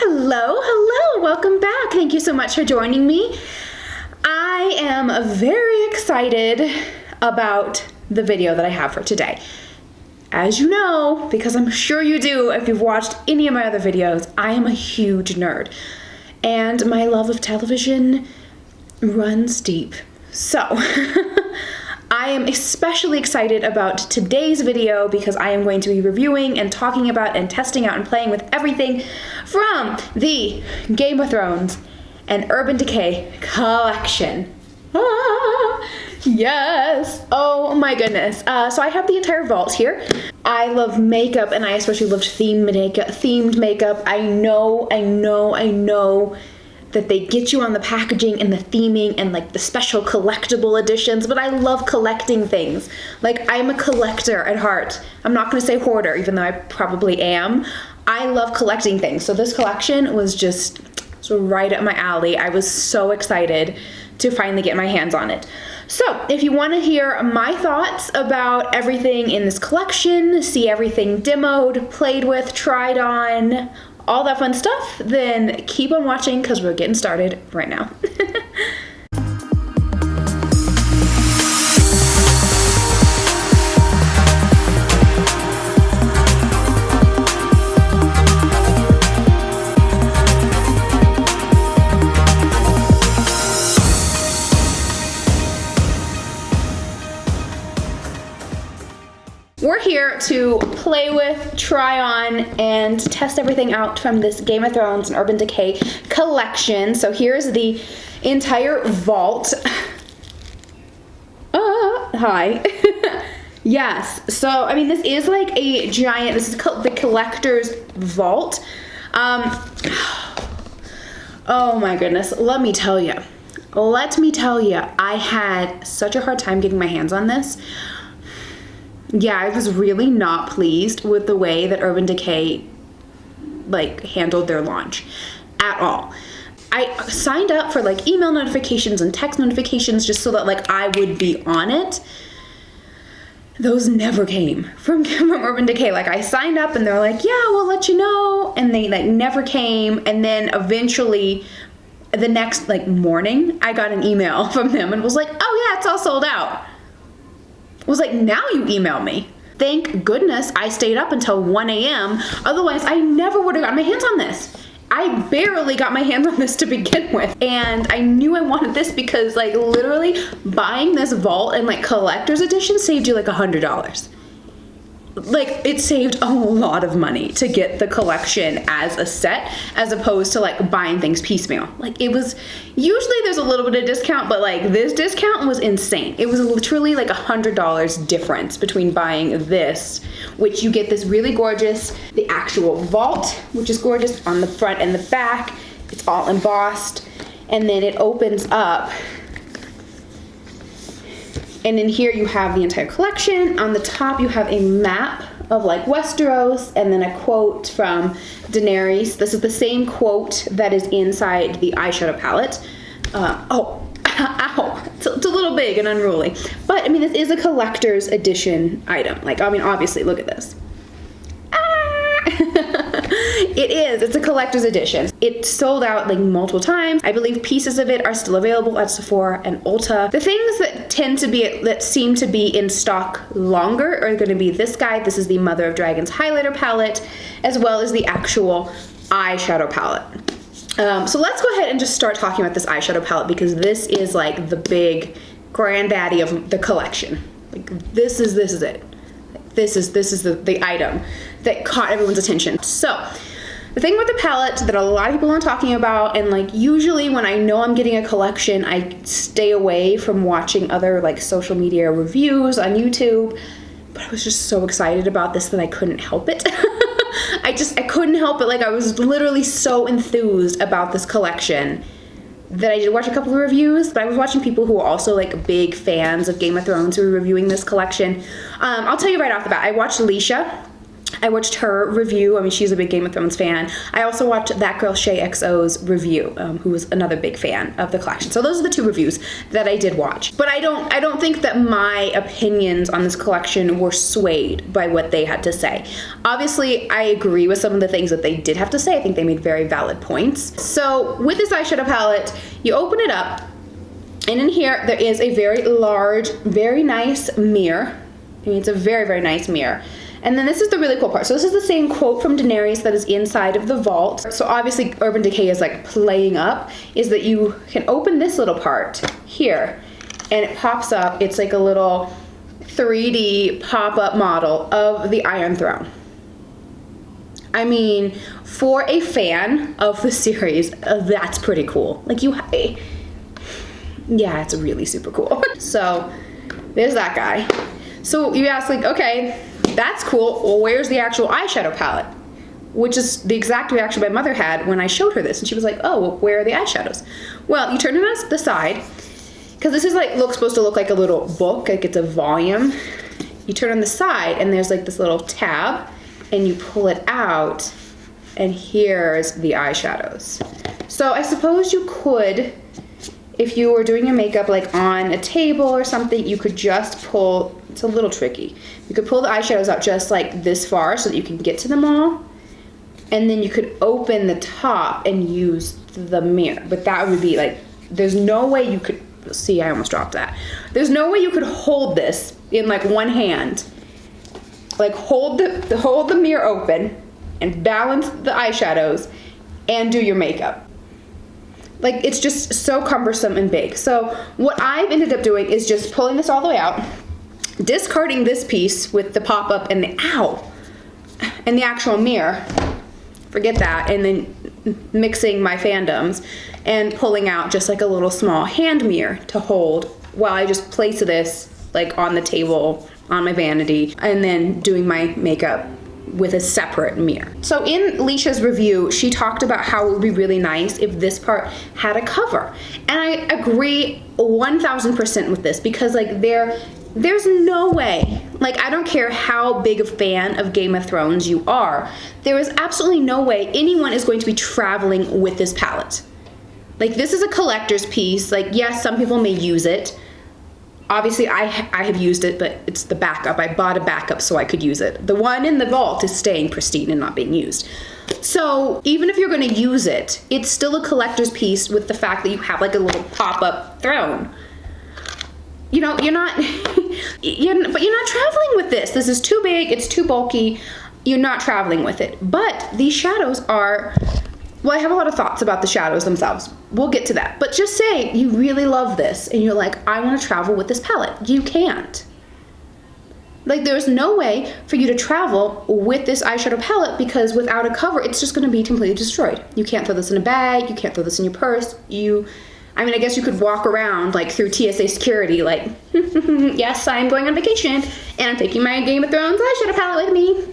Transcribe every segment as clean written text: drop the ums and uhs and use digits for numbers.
Hello, welcome back. Thank you so much for joining me. I am very excited about the video that I have for today. As you know, because I'm sure you do if you've watched any of my other videos, I am a huge nerd. And my love of television runs deep. So, I am especially excited about today's video because I am going to be reviewing and talking about and testing out and playing with everything from the Game of Thrones and Urban Decay collection. Yes! Oh my goodness. So I have the entire vault here. I love makeup and I especially loved themed makeup. I know that they get you on the packaging and the theming and like the special collectible editions, but I love collecting things. Like, I'm a collector at heart. I'm not gonna say hoarder, even though I probably am. I love collecting things. So this collection was just right up my alley. I was so excited to finally get my hands on it. So if you wanna hear my thoughts about everything in this collection, see everything demoed, played with, tried on, all that fun stuff, then keep on watching because we're getting started right now. We're here to play with, try on, and test everything out from this Game of Thrones and Urban Decay collection. So here's the entire vault. Hi. Yes, so I mean this is like a giant, this is the collector's vault. Oh my goodness, let me tell you, I had such a hard time getting my hands on this. Yeah, I was really not pleased with the way that Urban Decay like handled their launch at all. I signed up for like email notifications and text notifications just so that like I would be on it. Those never came from Urban Decay. Like, I signed up and they're like, yeah, we'll let you know, and they like never came. And then eventually the next like morning I got an email from them and was like, oh yeah, it's all sold out. Was like, now you email me. Thank goodness I stayed up until 1 a.m. Otherwise, I never would have gotten my hands on this. I barely got my hands on this to begin with. And I knew I wanted this because like literally buying this vault and like collector's edition saved you like $100. Like, it saved a lot of money to get the collection as a set as opposed to like buying things piecemeal. Like, it was, usually there's a little bit of discount, but like this discount was insane. It was literally like $100 difference between buying this, which you get this really gorgeous, the actual vault, which is gorgeous on the front and the back. It's all embossed, and then it opens up. And in here you have the entire collection. On the top you have a map of like Westeros and then a quote from Daenerys. This is the same quote that is inside the eyeshadow palette. Ow, it's a little big and unruly. But I mean, this is a collector's edition item. Like, I mean, obviously, look at this. It's a collector's edition. It sold out like multiple times. I believe pieces of it are still available at Sephora and Ulta. The things that seem to be in stock longer are going to be this guy. This is the Mother of Dragons highlighter palette, as well as the actual eyeshadow palette. So let's go ahead and just start talking about this eyeshadow palette because this is like the big granddaddy of the collection. Like, this is it. This is the item that caught everyone's attention. So the thing with the palette that a lot of people aren't talking about, and like usually when I know I'm getting a collection, I stay away from watching other like social media reviews on YouTube, but I was just so excited about this that I couldn't help it. I couldn't help it. Like, I was literally so enthused about this collection that I did watch a couple of reviews, but I was watching people who are also like big fans of Game of Thrones who were reviewing this collection. I'll tell you right off the bat, I watched Alicia I watched her review. I mean, she's a big Game of Thrones fan. I also watched that girl Shay XO's review, who was another big fan of the collection. So those are the 2 reviews that I did watch. But I don't think that my opinions on this collection were swayed by what they had to say. Obviously, I agree with some of the things that they did have to say. I think they made very valid points. So with this eyeshadow palette, you open it up, and in here there is a very large, very nice mirror. I mean, it's a very, very nice mirror. And then this is the really cool part. So this is the same quote from Daenerys that is inside of the vault. So obviously Urban Decay is like playing up, is that you can open this little part here and it pops up. It's like a little 3D pop-up model of the Iron Throne. I mean, for a fan of the series, that's pretty cool. Like yeah, it's really super cool. So there's that guy. So you ask like, okay, that's cool. Well, where's the actual eyeshadow palette? Which is the exact reaction my mother had when I showed her this. And she was like, oh, well, where are the eyeshadows? Well, you turn it on the side, because this is like supposed to look like a little book, like it's a volume. You turn on the side and there's like this little tab and you pull it out and here's the eyeshadows. So I suppose you could, if you were doing your makeup like on a table or something, you could just pull, it's a little tricky. You could pull the eyeshadows out just like this far so that you can get to them all. And then you could open the top and use the mirror. But that would be like, there's no way you could, see, I almost dropped that. There's no way you could hold this in like one hand. Like hold the mirror open and balance the eyeshadows and do your makeup. Like, it's just so cumbersome and big. So what I've ended up doing is just pulling this all the way out, discarding this piece with the pop-up and the actual mirror. Forget that. And then mixing my fandoms and pulling out just like a little small hand mirror to hold while I just place this like on the table on my vanity and then doing my makeup with a separate mirror. So in Leisha's review, she talked about how it would be really nice if this part had a cover. And I agree 1000% with this, because like there's no way, like I don't care how big a fan of Game of Thrones you are, there is absolutely no way anyone is going to be traveling with this palette. Like, this is a collector's piece. Like, yes, some people may use it. Obviously, I have used it, but it's the backup. I bought a backup so I could use it. The one in the vault is staying pristine and not being used. So even if you're going to use it, it's still a collector's piece with the fact that you have like a little pop-up throne. You know, you're not, but you're not traveling with this. This is too big, it's too bulky. You're not traveling with it. But these shadows are, well, I have a lot of thoughts about the shadows themselves. We'll get to that. But just say you really love this and you're like, I want to travel with this palette. You can't. Like, there's no way for you to travel with this eyeshadow palette, because without a cover, it's just going to be completely destroyed. You can't throw this in a bag. You can't throw this in your purse. I mean, I guess you could walk around like through TSA security like, yes, I'm going on vacation and I'm taking my Game of Thrones eyeshadow palette with me.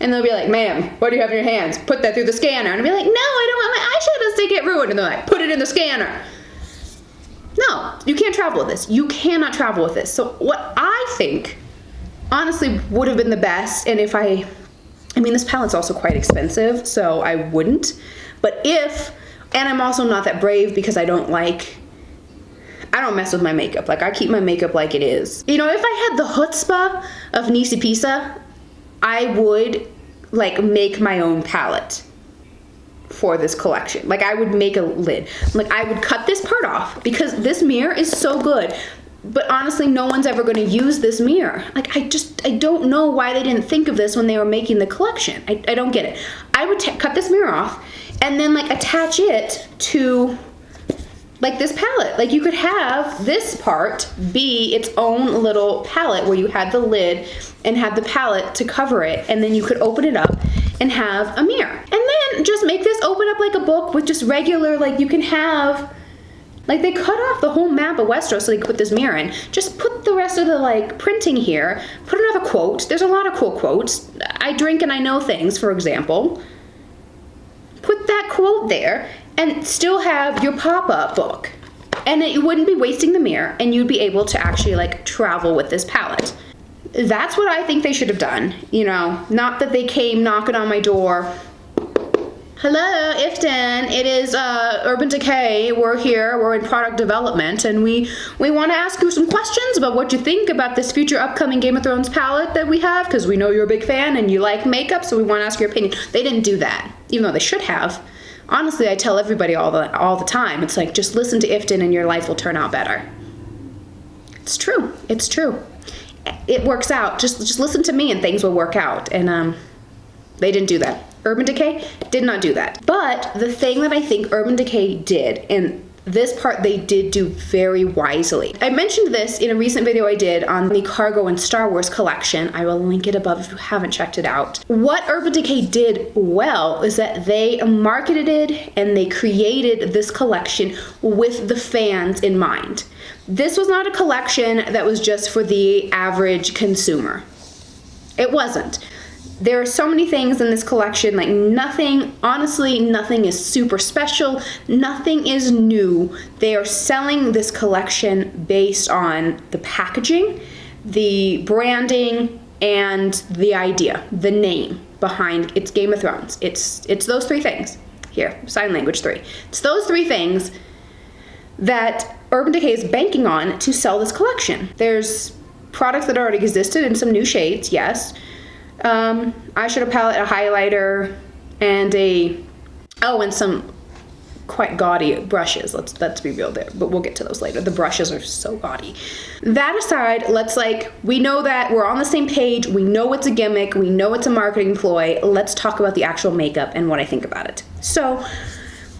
And they'll be like, ma'am, what do you have in your hands? Put that through the scanner. And I'll be like, no, I don't want my eyeshadows to get ruined. And they're like, put it in the scanner. No, you can't travel with this. You cannot travel with this. So what I think, honestly, would have been the best, and if I mean, this palette's also quite expensive, so I wouldn't. But and I'm also not that brave, because I don't mess with my makeup. Like, I keep my makeup like it is. You know, if I had the chutzpah of Nisi Pisa, I would like make my own palette for this collection. Like, I would make a lid. Like, I would cut this part off, because this mirror is so good. But honestly, no one's ever going to use this mirror. Like, I don't know why they didn't think of this when they were making the collection. I don't get it. I would cut this mirror off and then like attach it to like this palette. Like, you could have this part be its own little palette where you had the lid and had the palette to cover it, and then you could open it up and have a mirror. And then just make this open up like a book with just regular, like, you can have, like, they cut off the whole map of Westeros so they could put this mirror in. Just put the rest of the like printing here, put another quote. There's a lot of cool quotes. I drink and I know things, for example. Put that quote there and still have your pop-up book. And then you wouldn't be wasting the mirror, and you'd be able to actually like travel with this palette. That's what I think they should have done. You know, not that they came knocking on my door. Hello, Iftin. It is Urban Decay. We're here. We're in product development, and we want to ask you some questions about what you think about this future upcoming Game of Thrones palette that we have, because we know you're a big fan and you like makeup, so we want to ask your opinion. They didn't do that, even though they should have. Honestly, I tell everybody all the time. It's like, just listen to Iftin and your life will turn out better. It's true. It's true. It works out. Just listen to me and things will work out. And they didn't do that. Urban Decay did not do that. But the thing that I think Urban Decay did, and this part they did do very wisely. I mentioned this in a recent video I did on the Cargo and Star Wars collection. I will link it above if you haven't checked it out. What Urban Decay did well is that they marketed it and they created this collection with the fans in mind. This was not a collection that was just for the average consumer. It wasn't. There are so many things in this collection, like nothing, honestly, nothing is super special, nothing is new. They are selling this collection based on the packaging, the branding, and the idea, the name behind it's Game of Thrones. It's those three things. Here, sign language 3. It's those three things that Urban Decay is banking on to sell this collection. There's products that already existed in some new shades, yes. Eyeshadow palette, a highlighter, and and some quite gaudy brushes. Let's be real there, but we'll get to those later. The brushes are so gaudy. That aside, we know that we're on the same page. We know it's a gimmick. We know it's a marketing ploy. Let's talk about the actual makeup and what I think about it. So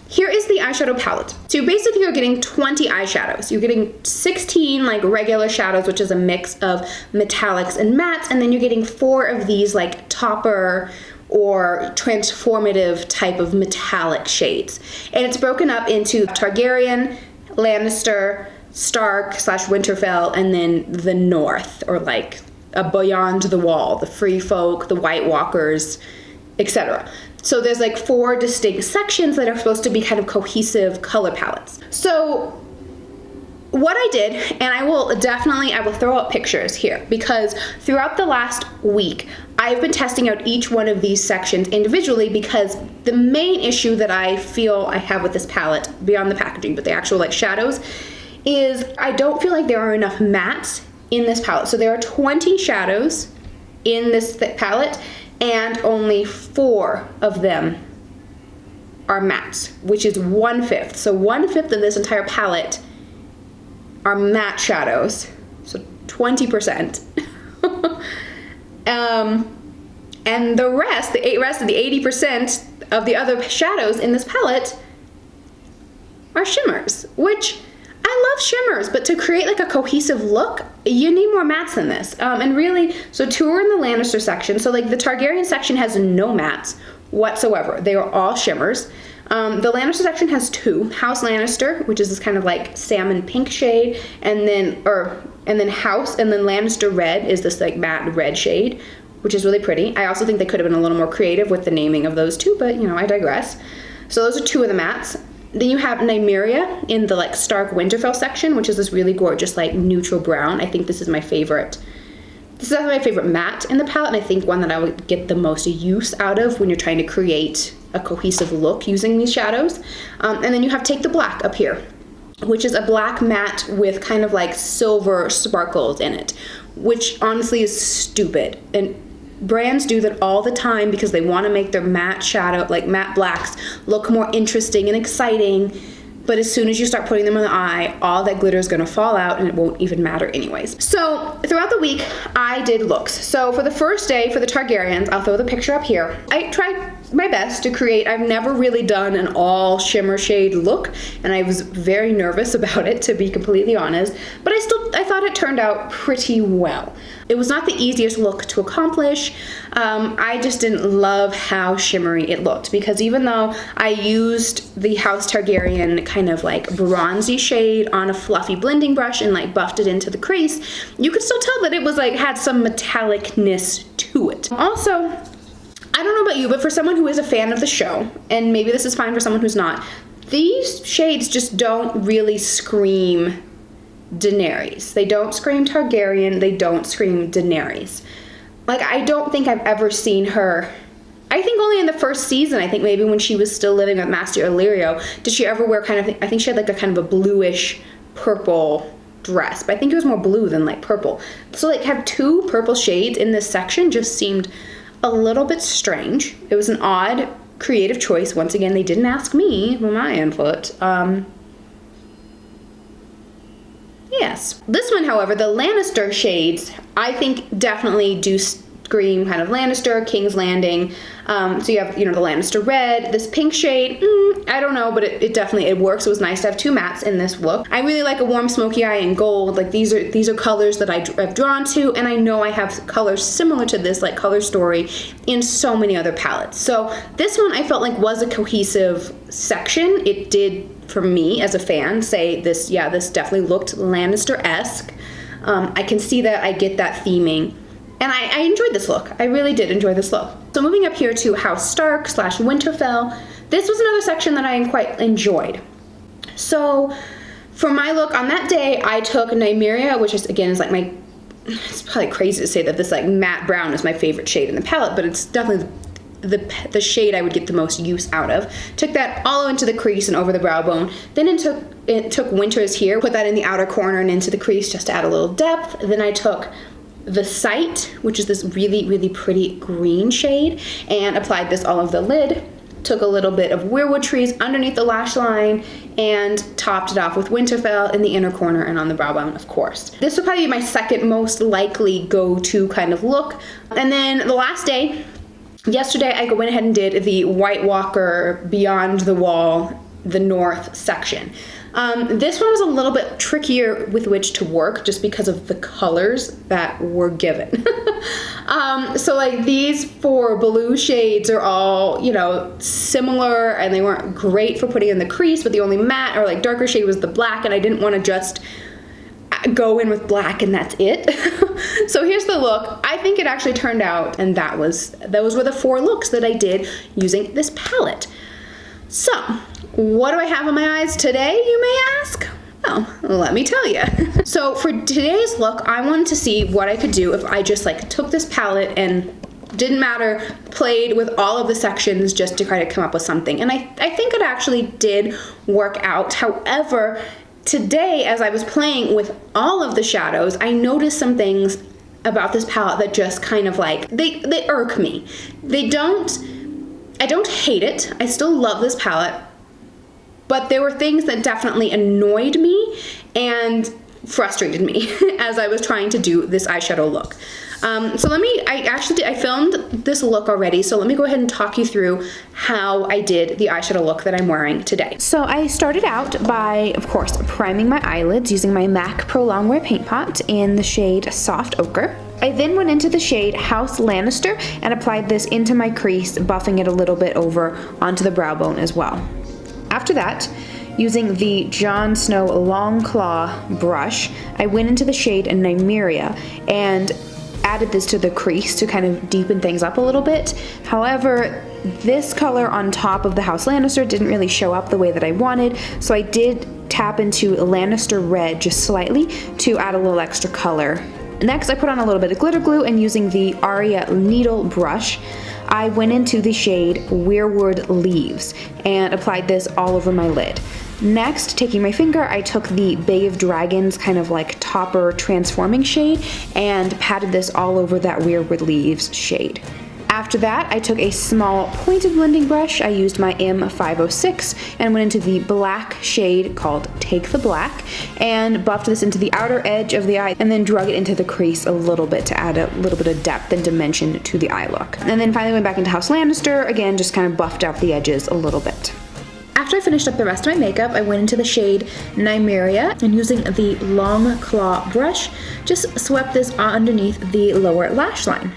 here is the eyeshadow palette. So basically you're getting 20 eyeshadows. You're getting 16 like regular shadows, which is a mix of metallics and mattes, and then you're getting 4 of these like topper or transformative type of metallic shades. And it's broken up into Targaryen, Lannister, Stark / Winterfell, and then the North, or like a beyond the wall, the free folk, the White Walkers, etc. So there's like 4 distinct sections that are supposed to be kind of cohesive color palettes. So what I did, and I will throw up pictures here, because throughout the last week, I've been testing out each one of these sections individually, because the main issue that I feel I have with this palette, beyond the packaging, but the actual like shadows, is I don't feel like there are enough mattes in this palette. So there are 20 shadows in this palette, and only 4 of them are mattes, which is 1/5. So 1/5 of this entire palette are matte shadows, so 20%. And the rest, the 80% of the other shadows in this palette are shimmers, which I love shimmers, but to create like a cohesive look, you need more mattes than this. And really, so 2 are in the Lannister section. So like the Targaryen section has no mattes whatsoever. They are all shimmers. The Lannister section has 2. House Lannister, which is this kind of like salmon pink shade, and then House, and then Lannister Red is this like matte red shade, which is really pretty. I also think they could have been a little more creative with the naming of those 2, but you know, I digress. So those are 2 of the mattes. Then you have Nymeria in the like Stark Winterfell section, which is this really gorgeous like neutral brown. I think this is my favorite. This is my favorite matte in the palette, and I think one that I would get the most use out of when you're trying to create a cohesive look using these shadows. And then you have Take the Black up here, which is a black matte with kind of like silver sparkles in it, which honestly is stupid. And brands do that all the time because they want to make their matte shadow, like matte blacks, look more interesting and exciting. But as soon as you start putting them on the eye, all that glitter is going to fall out and it won't even matter anyways. So throughout the week, I did looks. So for the first day, for the Targaryens, I'll throw the picture up here. I tried my best to create, I've never really done an all shimmer shade look, and I was very nervous about it, to be completely honest, but I thought it turned out pretty well. It was not the easiest look to accomplish. I just didn't love how shimmery it looked, because even though I used the House Targaryen kind of like bronzy shade on a fluffy blending brush and like buffed it into the crease, you could still tell that it was like had some metallicness to it. Also, I don't know about you, but for someone who is a fan of the show, and maybe this is fine for someone who's not, these shades just don't really scream Daenerys. They don't scream Targaryen. They don't scream Daenerys. Like, I don't think I've ever seen her. I think only in the first season, I think maybe when she was still living with Master Illyrio, did she ever wear kind of, I think she had like a kind of a bluish purple dress, but I think it was more blue than like purple. So like have two purple shades in this section just seemed a little bit strange. It was an odd creative choice. Once again, they didn't ask me for my input. Yes. This one, however, the Lannister shades, I think definitely do scream kind of Lannister, King's Landing. So you have, you know, the Lannister red, this pink shade, I don't know, but it definitely, it works. It was nice to have two mattes in this look. I really like a warm smoky eye and gold. Like these are colors that I've drawn to, and I know I have colors similar to this, like Color Story, in so many other palettes. So this one I felt like was a cohesive section. It did, for me as a fan, say this, yeah, this definitely looked Lannister-esque. I can see that, I get that theming. And I enjoyed this look. I really did enjoy this look. So moving up here to House Stark / Winterfell, this was another section that I quite enjoyed. So for my look on that day, I took Nymeria, which is again is like my, it's probably crazy to say that this like matte brown is my favorite shade in the palette, but it's definitely the shade I would get the most use out of. Took that all into the crease and over the brow bone. Then it took Winter's here, put that in the outer corner and into the crease just to add a little depth. Then I took the Sight, which is this really, really pretty green shade, and applied this all over the lid. Took a little bit of Weirwood Trees underneath the lash line and topped it off with Winterfell in the inner corner and on the brow bone, of course. This would probably be my second most likely go-to kind of look. And then the last day, yesterday, I went ahead and did the White Walker Beyond the Wall, the North section. This one was a little bit trickier with which to work just because of the colors that were given. So like these four blue shades are all, you know, similar, and they weren't great for putting in the crease, but the only matte or like darker shade was the black, and I didn't want to just go in with black and that's it. So here's the look. I think it actually turned out, and those were the four looks that I did using this palette. So what do I have on my eyes today, you may ask? Well, let me tell you. So for today's look, I wanted to see what I could do if I just like took this palette and didn't matter, played with all of the sections just to try to come up with something. And I think it actually did work out. However, today as I was playing with all of the shadows, I noticed some things about this palette that just kind of like, they irk me. I don't hate it. I still love this palette. But there were things that definitely annoyed me and frustrated me as I was trying to do this eyeshadow look. So I filmed this look already, so let me go ahead and talk you through how I did the eyeshadow look that I'm wearing today. So I started out by, of course, priming my eyelids using my MAC Pro Longwear paint pot in the shade Soft Ochre. I then went into the shade House Lannister and applied this into my crease, buffing it a little bit over onto the brow bone as well. After that, using the Jon Snow Longclaw brush, I went into the shade Nymeria and added this to the crease to kind of deepen things up a little bit. However, this color on top of the House Lannister didn't really show up the way that I wanted, so I did tap into Lannister red just slightly to add a little extra color. Next, I put on a little bit of glitter glue, and using the Arya needle brush, I went into the shade Weirwood Leaves and applied this all over my lid. Next, taking my finger, I took the Bay of Dragons kind of like topper transforming shade and patted this all over that Weirwood Leaves shade. After that, I took a small pointed blending brush. I used my M506 and went into the black shade called Take the Black and buffed this into the outer edge of the eye and then drug it into the crease a little bit to add a little bit of depth and dimension to the eye look. And then finally went back into House Lannister, again just kind of buffed out the edges a little bit. After I finished up the rest of my makeup, I went into the shade Nymeria and using the Longclaw brush, just swept this underneath the lower lash line.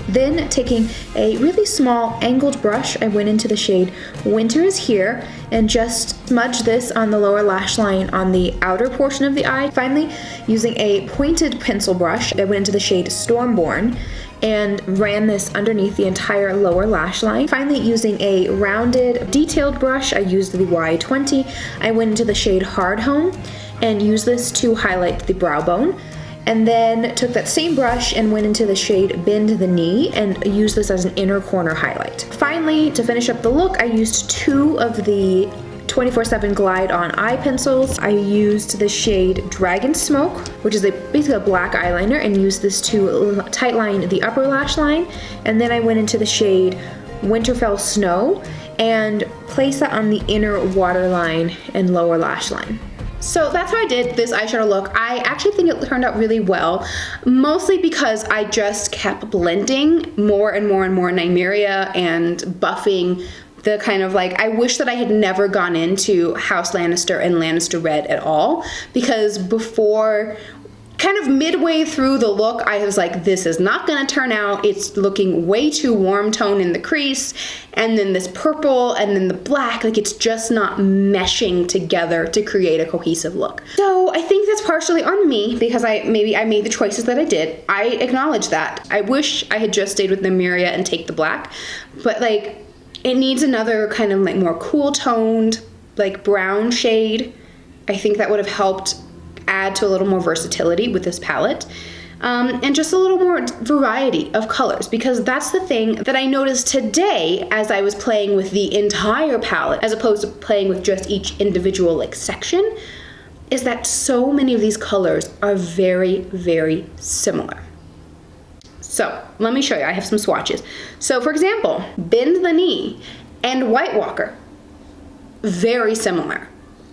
Then taking a really small angled brush, I went into the shade Winter is Here and just smudged this on the lower lash line on the outer portion of the eye. Finally, using a pointed pencil brush, I went into the shade Stormborn and ran this underneath the entire lower lash line. Finally, using a rounded, detailed brush, I used the Y20. I went into the shade Hard Home and used this to highlight the brow bone. And then took that same brush and went into the shade Bend the Knee and used this as an inner corner highlight. Finally, to finish up the look, I used 2 of the 24/7 Glide On eye pencils. I used the shade Dragon Smoke, which is basically a black eyeliner, and used this to tightline the upper lash line. And then I went into the shade Winterfell Snow and placed that on the inner waterline and lower lash line. So that's how I did this eyeshadow look. I actually think it turned out really well, mostly because I just kept blending more and more and more Nymeria and buffing the kind of like, I wish that I had never gone into House Lannister and Lannister Red at all, because before, kind of midway through the look, I was like, this is not gonna turn out. It's looking way too warm tone in the crease, and then this purple, and then the black, like it's just not meshing together to create a cohesive look. So I think that's partially on me, because maybe I made the choices that I did. I acknowledge that. I wish I had just stayed with Nymeria and take the black, but like, it needs another kind of like more cool toned, like brown shade. I think that would have helped add to a little more versatility with this palette, and just a little more variety of colors, because that's the thing that I noticed today as I was playing with the entire palette as opposed to playing with just each individual like section, is that so many of these colors are very, very similar. So let me show you, I have some swatches. So for example, Bend the Knee and White Walker, very similar.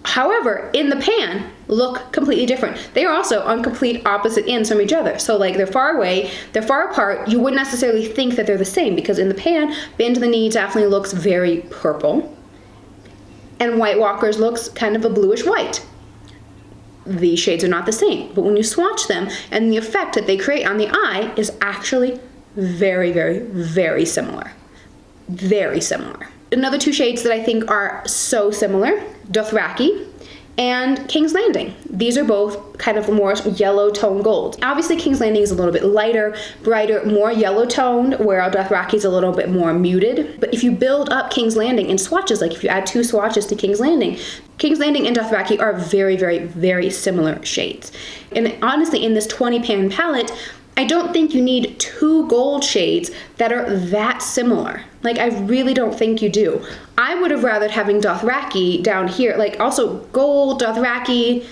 However, in the pan, look completely different. They are also on complete opposite ends from each other. So like they're far away, they're far apart. You wouldn't necessarily think that they're the same, because in the pan, Bend the Knee definitely looks very purple, and White Walker's looks kind of a bluish white. These shades are not the same, but when you swatch them, and the effect that they create on the eye is actually very, very, very similar. Very similar. Another 2 shades that I think are so similar, Dothraki and King's Landing. These are both kind of more yellow tone gold. Obviously King's Landing is a little bit lighter, brighter, more yellow toned, where Dothraki is a little bit more muted. But if you build up King's Landing in swatches, like if you add 2 swatches to King's Landing and Dothraki are very, very, very similar shades. And honestly, in this 20 pan palette, I don't think you need 2 gold shades that are that similar. Like, I really don't think you do. I would have rathered having Dothraki down here, like also gold, Dothraki.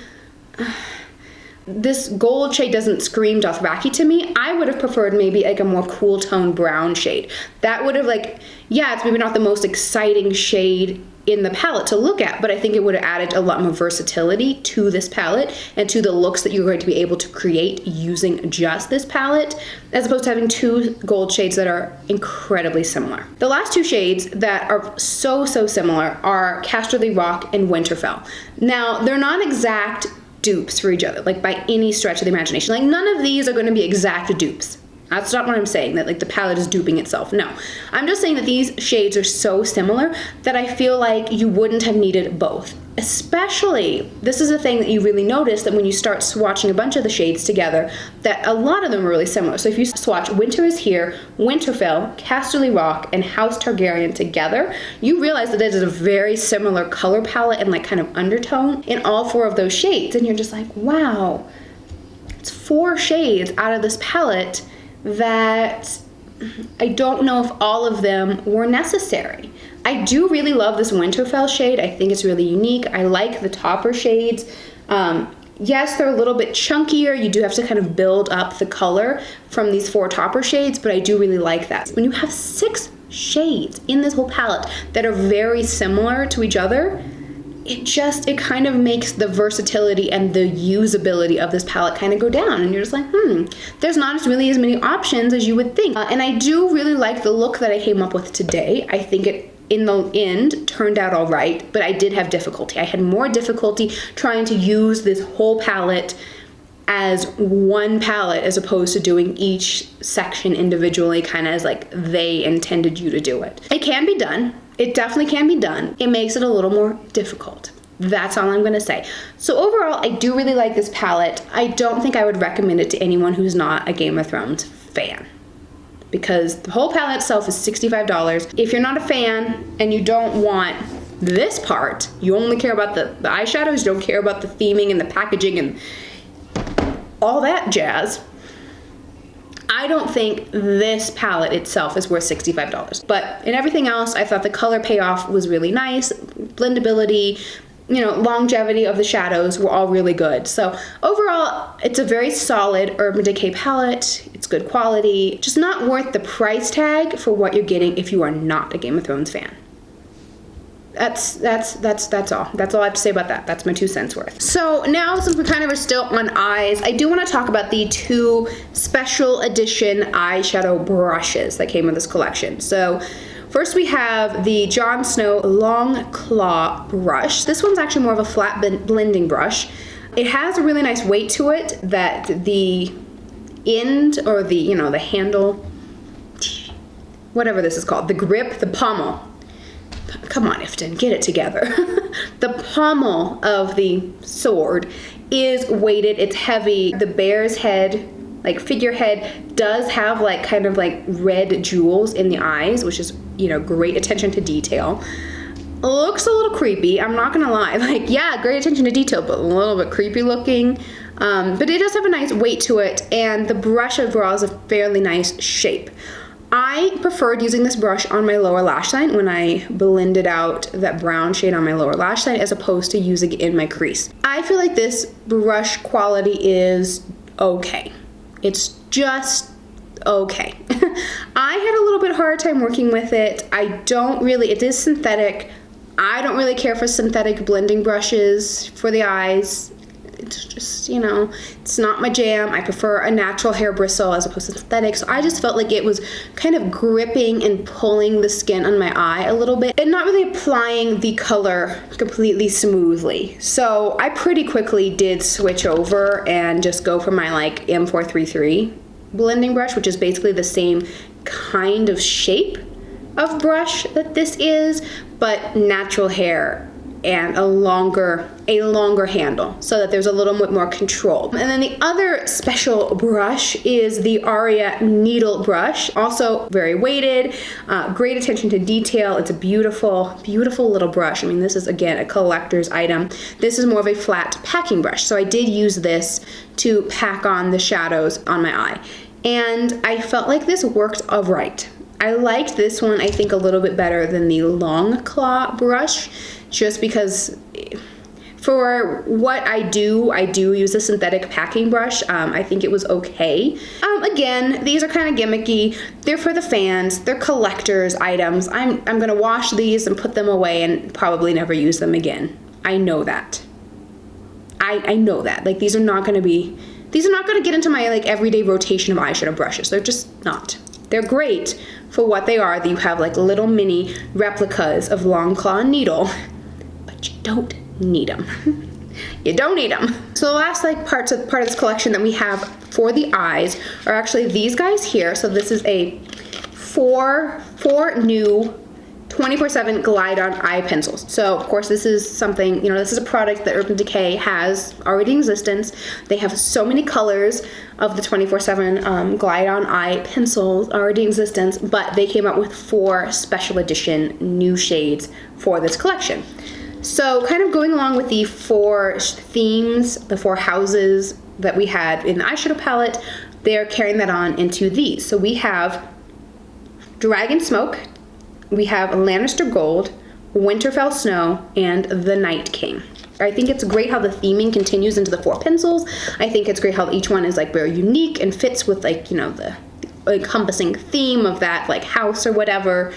This gold shade doesn't scream Dothraki to me. I would have preferred maybe like a more cool tone brown shade. That would have like, yeah, it's maybe not the most exciting shade in the palette to look at, but I think it would have added a lot more versatility to this palette and to the looks that you're going to be able to create using just this palette, as opposed to having 2 gold shades that are incredibly similar. The last 2 shades that are so similar are Casterly Rock and Winterfell. Now, they're not exact dupes for each other, like by any stretch of the imagination. Like, none of these are going to be exact dupes. That's not what I'm saying, that like the palette is duping itself. No, I'm just saying that these shades are so similar that I feel like you wouldn't have needed both. Especially, this is a thing that you really notice, that when you start swatching a bunch of the shades together, that a lot of them are really similar. So if you swatch Winter is Here, Winterfell, Casterly Rock, and House Targaryen together, you realize that it is a very similar color palette and like kind of undertone in all 4 of those shades. And you're just like, wow, it's 4 shades out of this palette that I don't know if all of them were necessary. I do really love this Winterfell shade. I think it's really unique. I like the topper shades. Yes, they're a little bit chunkier. You do have to kind of build up the color from these 4 topper shades, but I do really like that. When you have 6 shades in this whole palette that are very similar to each other, it kind of makes the versatility and the usability of this palette kind of go down, and you're just like, there's not really as many options as you would think. And I do really like the look that I came up with today. I think it, in the end, turned out all right, but I did have difficulty. I had more difficulty trying to use this whole palette as one palette as opposed to doing each section individually, kind of as like they intended you to do it. It can be done. It definitely can be done. It makes it a little more difficult. That's all I'm gonna say. So overall, I do really like this palette. I don't think I would recommend it to anyone who's not a Game of Thrones fan. because the whole palette itself is $65. If you're not a fan and you don't want this part, you only care about the eyeshadows, you don't care about the theming and the packaging and all that jazz, I don't think this palette itself is worth $65. But in everything else, I thought the color payoff was really nice. Blendability, you know, longevity of the shadows were all really good. So overall, it's a very solid Urban Decay palette. It's good quality, just not worth the price tag for what you're getting if you are not a Game of Thrones fan. That's all. That's all I have to say about that. That's my 2 cents worth. So now, since we kind of are still on eyes, I do want to talk about the 2 special edition eyeshadow brushes that came with this collection. So first we have the Jon Snow Longclaw brush. This one's actually more of a flat blending brush. It has a really nice weight to it that the end, or the, you know, the handle, whatever this is called, the grip, the pommel. Come on, Iftin, get it together. The pommel of the sword is weighted, it's heavy. The bear's head, like figurehead, does have like kind of like red jewels in the eyes, which is, you know, great attention to detail. Looks a little creepy, I'm not gonna lie. Like, yeah, great attention to detail, but a little bit creepy looking. But it does have a nice weight to it, and the brush overall is a fairly nice shape. I preferred using this brush on my lower lash line when I blended out that brown shade on my lower lash line, as opposed to using it in my crease. I feel like this brush quality is okay. It's just okay. I had a little bit hard time working with it. It is synthetic. I don't really care for synthetic blending brushes for the eyes. It's just, you know, it's not my jam. I prefer a natural hair bristle as opposed to synthetic. So I just felt like it was kind of gripping and pulling the skin on my eye a little bit and not really applying the color completely smoothly. So I pretty quickly did switch over and just go for my like M433 blending brush, which is basically the same kind of shape of brush that this is, but natural hair and a longer handle, so that there's a little bit more control. And then the other special brush is the Arya needle brush, also very weighted, great attention to detail. It's a beautiful, beautiful little brush. I mean, this is again a collector's item. This is more of a flat packing brush, so I did use this to pack on the shadows on my eye, and I felt like this worked alright. I liked this one, I think, a little bit better than the Longclaw brush, just because for what I do use a synthetic packing brush. I think it was okay. Again, these are kind of gimmicky. They're for the fans. They're collector's items. I'm gonna wash these and put them away and probably never use them again. I know that. I know that. Like, these are not gonna get into my like everyday rotation of eyeshadow brushes. They're just not. They're great for what they are, that you have like little mini replicas of Longclaw needle, but you don't need them. You don't need them. So the last like part of this collection that we have for the eyes are actually these guys here. So this is a four new 24/7 glide on eye pencils. So of course this is something, you know, this is a product that Urban Decay has already in existence. They have so many colors of the 24/7 glide on eye pencils already in existence, but they came out with 4 special edition new shades for this collection. So kind of going along with the 4 themes, the 4 houses that we had in the eyeshadow palette, they're carrying that on into these. So we have Dragon Smoke, we have Lannister Gold, Winterfell Snow, and the Night King. I think it's great how the theming continues into the 4 pencils. I think it's great how each one is like very unique and fits with like, you know, the encompassing theme of that like house or whatever.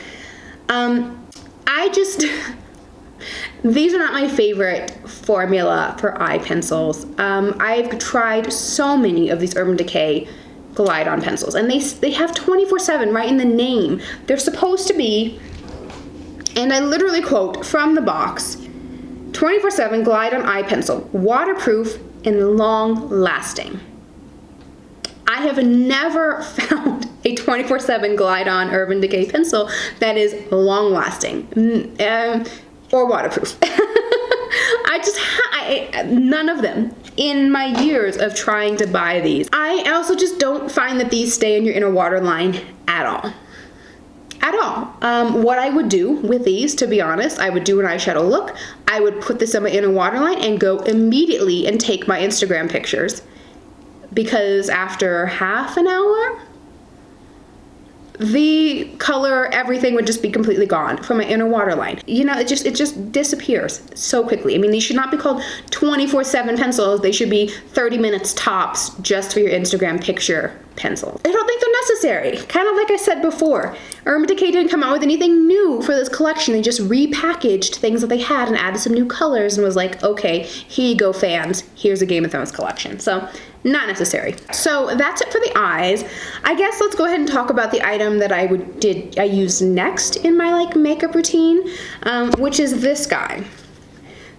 These are not my favorite formula for eye pencils. I've tried so many of these Urban Decay glide on pencils, and they have 24/7 right in the name. They're supposed to be, and I literally quote from the box, 24/7 glide on eye pencil, waterproof and long lasting. I have never found a 24/7 glide on Urban Decay pencil that is long lasting or waterproof. None of them in my years of trying to buy these. I also just don't find that these stay in your inner waterline at all. At all. What I would do with these, to be honest, I would do an eyeshadow look. I would put this on my inner waterline and go immediately and take my Instagram pictures. Because after half an hour, the color, everything would just be completely gone from my inner waterline. You know, it just disappears so quickly. I mean, these should not be called 24/7 pencils. They should be 30 minutes tops just for your Instagram picture pencil. I don't think they're necessary. Kind of like I said before, Urban Decay didn't come out with anything new for this collection. They just repackaged things that they had and added some new colors and was like, okay, here you go, fans. Here's a Game of Thrones collection. So, not necessary. So that's it for the eyes. I guess let's go ahead and talk about the item that I used next in my like makeup routine, which is this guy.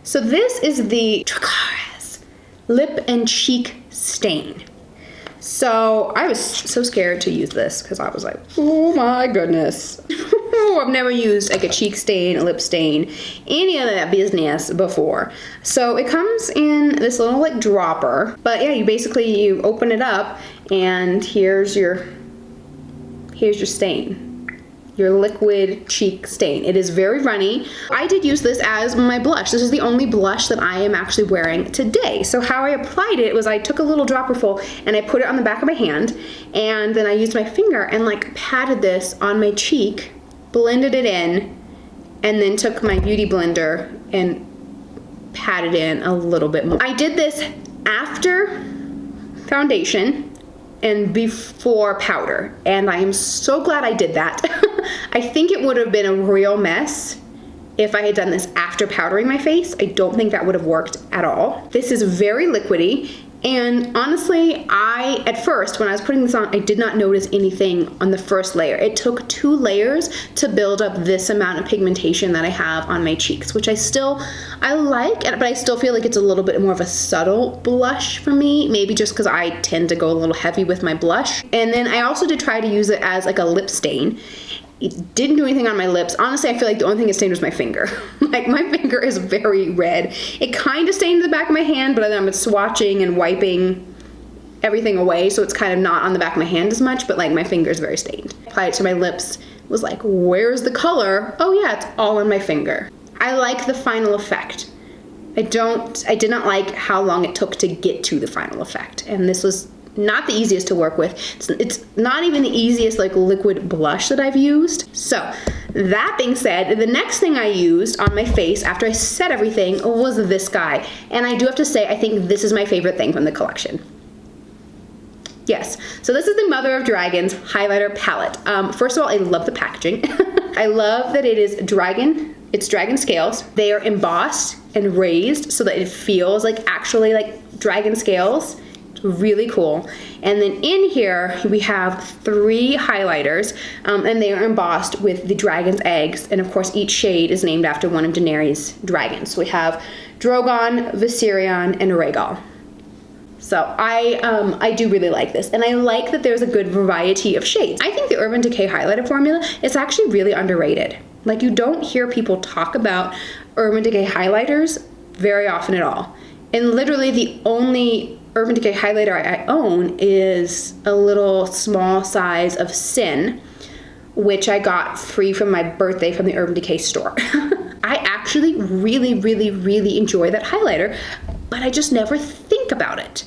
So this is the Dracarys Lip and Cheek Stain. So I was so scared to use this because I was like, oh my goodness. I've never used like a cheek stain, a lip stain, any of that business before. So it comes in this little like dropper, but yeah, you open it up and here's your stain. Your liquid cheek stain. It is very runny. I did use this as my blush. This is the only blush that I am actually wearing today. So how I applied it was I took a little dropper full and I put it on the back of my hand, and then I used my finger and like patted this on my cheek, blended it in, and then took my beauty blender and patted in a little bit more. I did this after foundation and before powder, and I am so glad I did that. I think it would have been a real mess if I had done this after powdering my face. I don't think that would have worked at all. This is very liquidy, and honestly, at first, when I was putting this on, I did not notice anything on the first layer. It took 2 layers to build up this amount of pigmentation that I have on my cheeks, which I like, but I still feel like it's a little bit more of a subtle blush for me, maybe just because I tend to go a little heavy with my blush. And then I also did try to use it as like a lip stain. It didn't do anything on my lips. Honestly, I feel like the only thing it stained was my finger. Like, my finger is very red. It kind of stained the back of my hand, but then I'm swatching and wiping everything away, so it's kind of not on the back of my hand as much, but like my finger is very stained. Applied it to my lips, was like, where's the color? Oh yeah, it's all on my finger. I like the final effect. I did not like how long it took to get to the final effect, and this was not the easiest to work with. It's not even the easiest like liquid blush that I've used. So that being said, the next thing I used on my face after I set everything was this guy. And I do have to say, I think this is my favorite thing from the collection. Yes, so this is the Mother of Dragons highlighter palette. First of all, I love the packaging. I love that it is it's dragon scales. They are embossed and raised so that it feels like actually like dragon scales. Really cool. And then in here we have 3 highlighters, and they are embossed with the dragon's eggs, and of course each shade is named after one of Daenerys' dragons. So we have Drogon, Viserion, and Rhaegal. So I do really like this, and I like that there's a good variety of shades. I think the Urban Decay highlighter formula is actually really underrated. Like, you don't hear people talk about Urban Decay highlighters very often at all. And literally the only Urban Decay highlighter I own is a little small size of Sin, which I got free from my birthday from the Urban Decay store. I actually really, really, really enjoy that highlighter, but I just never think about it.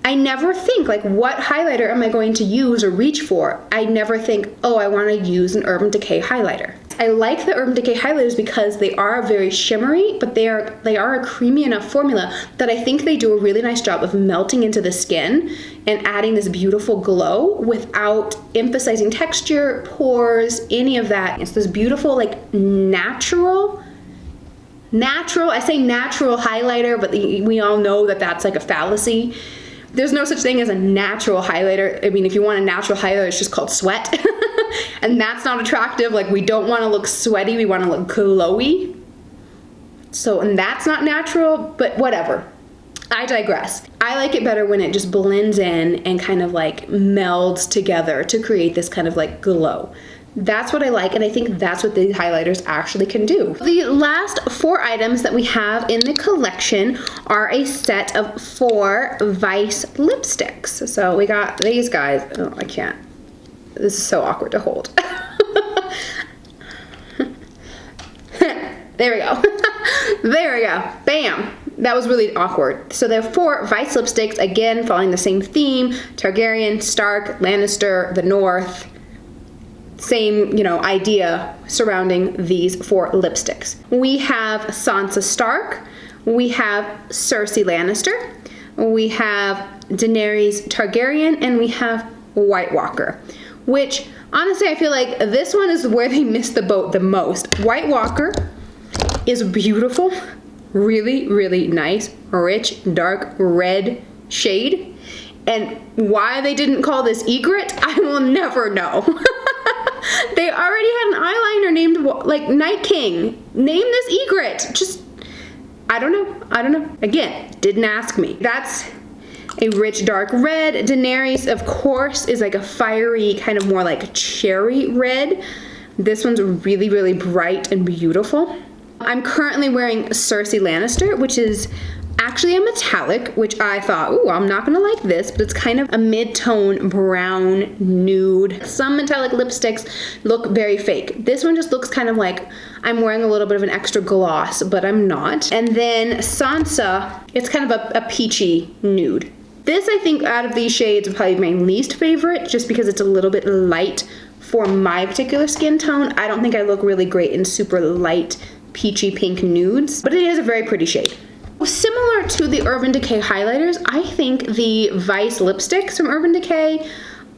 I never think, like, what highlighter am I going to use or reach for? I never think, oh, I want to use an Urban Decay highlighter. I like the Urban Decay highlighters because they are very shimmery, but they are a creamy enough formula that I think they do a really nice job of melting into the skin and adding this beautiful glow without emphasizing texture, pores, any of that. It's this beautiful, like, natural, I say natural highlighter, but we all know that that's like a fallacy. There's no such thing as a natural highlighter. I mean, if you want a natural highlighter, it's just called sweat. And that's not attractive. Like, we don't want to look sweaty, we want to look glowy. So, and that's not natural, but whatever. I digress. I like it better when it just blends in and kind of like melds together to create this kind of like glow. That's what I like, and I think that's what these highlighters actually can do. The last 4 items that we have in the collection are a set of 4 Vice lipsticks. So we got these guys. Oh, I can't. This is so awkward to hold. There we go. There we go. Bam. That was really awkward. So there are 4 Vice lipsticks, again, following the same theme. Targaryen, Stark, Lannister, the North. Same, you know, idea surrounding these 4 lipsticks. We have Sansa Stark. We have Cersei Lannister. We have Daenerys Targaryen. And we have White Walker. Which, honestly, I feel like this one is where they missed the boat the most. White Walker is beautiful, really, really nice, rich, dark red shade. And why they didn't call this Egret, I will never know. They already had an eyeliner named, like, Night King. Name this Egret. Just, I don't know. Again, didn't ask me. That's a rich dark red. Daenerys, of course, is like a fiery, kind of more like cherry red. This one's really, really bright and beautiful. I'm currently wearing Cersei Lannister, which is actually a metallic, which I thought, ooh, I'm not gonna like this, but it's kind of a mid-tone brown nude. Some metallic lipsticks look very fake. This one just looks kind of like I'm wearing a little bit of an extra gloss, but I'm not. And then Sansa, it's kind of a peachy nude. This, I think, out of these shades, would probably be my least favorite, just because it's a little bit light for my particular skin tone. I don't think I look really great in super light, peachy pink nudes, but it is a very pretty shade. Similar to the Urban Decay highlighters, I think the Vice lipsticks from Urban Decay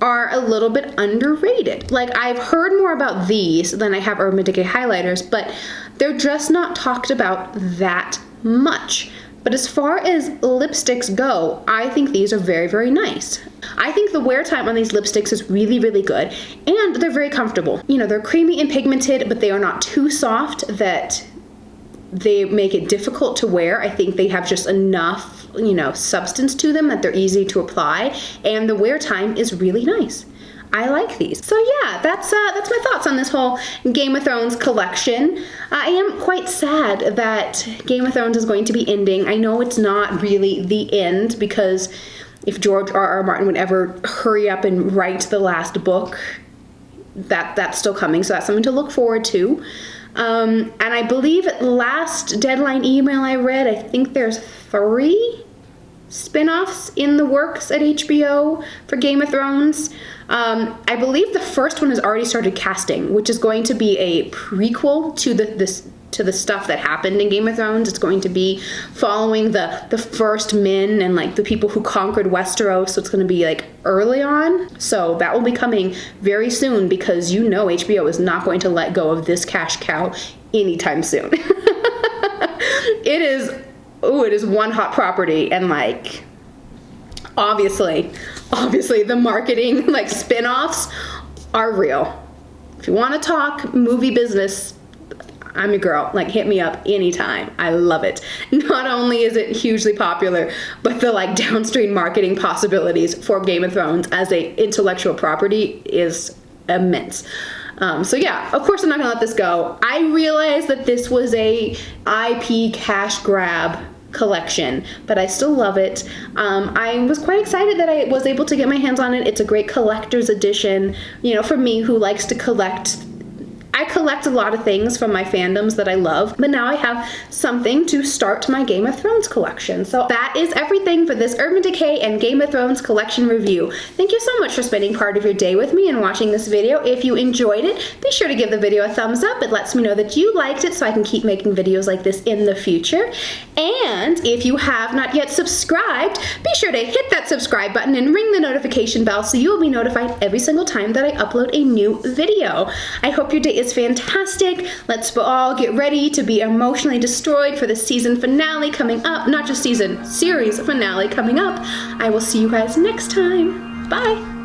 are a little bit underrated. Like, I've heard more about these than I have Urban Decay highlighters, but they're just not talked about that much. But as far as lipsticks go, I think these are very, very nice. I think the wear time on these lipsticks is really, really good, and they're very comfortable. You know, they're creamy and pigmented, but they are not too soft that they make it difficult to wear. I think they have just enough, you know, substance to them that they're easy to apply, and the wear time is really nice. I like these. So yeah, that's my thoughts on this whole Game of Thrones collection. I am quite sad that Game of Thrones is going to be ending. I know it's not really the end, because if George R.R. Martin would ever hurry up and write the last book, that's still coming, so that's something to look forward to. And I believe last deadline email I read, I think there's 3 spin-offs in the works at HBO for Game of Thrones. I believe the first one has already started casting, which is going to be a prequel to the stuff that happened in Game of Thrones. It's going to be following the first men and like the people who conquered Westeros, so it's going to be like early on. So that will be coming very soon, because you know HBO is not going to let go of this cash cow anytime soon. It is one hot property, and like obviously the marketing like spin-offs are real. If you want to talk movie business, I'm your girl. Like, hit me up anytime. I love it. Not only is it hugely popular, but the like downstream marketing possibilities for Game of Thrones as a intellectual property is immense. So yeah, of course I'm not gonna let this go. I realized that this was a IP cash grab collection, but I still love it. I was quite excited that I was able to get my hands on it. It's a great collector's edition. You know, for me who likes to collect, I collect a lot of things from my fandoms that I love, but now I have something to start my Game of Thrones collection. So that is everything for this Urban Decay and Game of Thrones collection review. Thank you so much for spending part of your day with me and watching this video. If you enjoyed it, be sure to give the video a thumbs up. It lets me know that you liked it so I can keep making videos like this in the future. And if you have not yet subscribed, be sure to hit that subscribe button and ring the notification bell so you will be notified every single time that I upload a new video. I hope your day is fantastic. Let's all get ready to be emotionally destroyed for the season finale coming up. Not just season, series finale coming up. I will see you guys next time. Bye.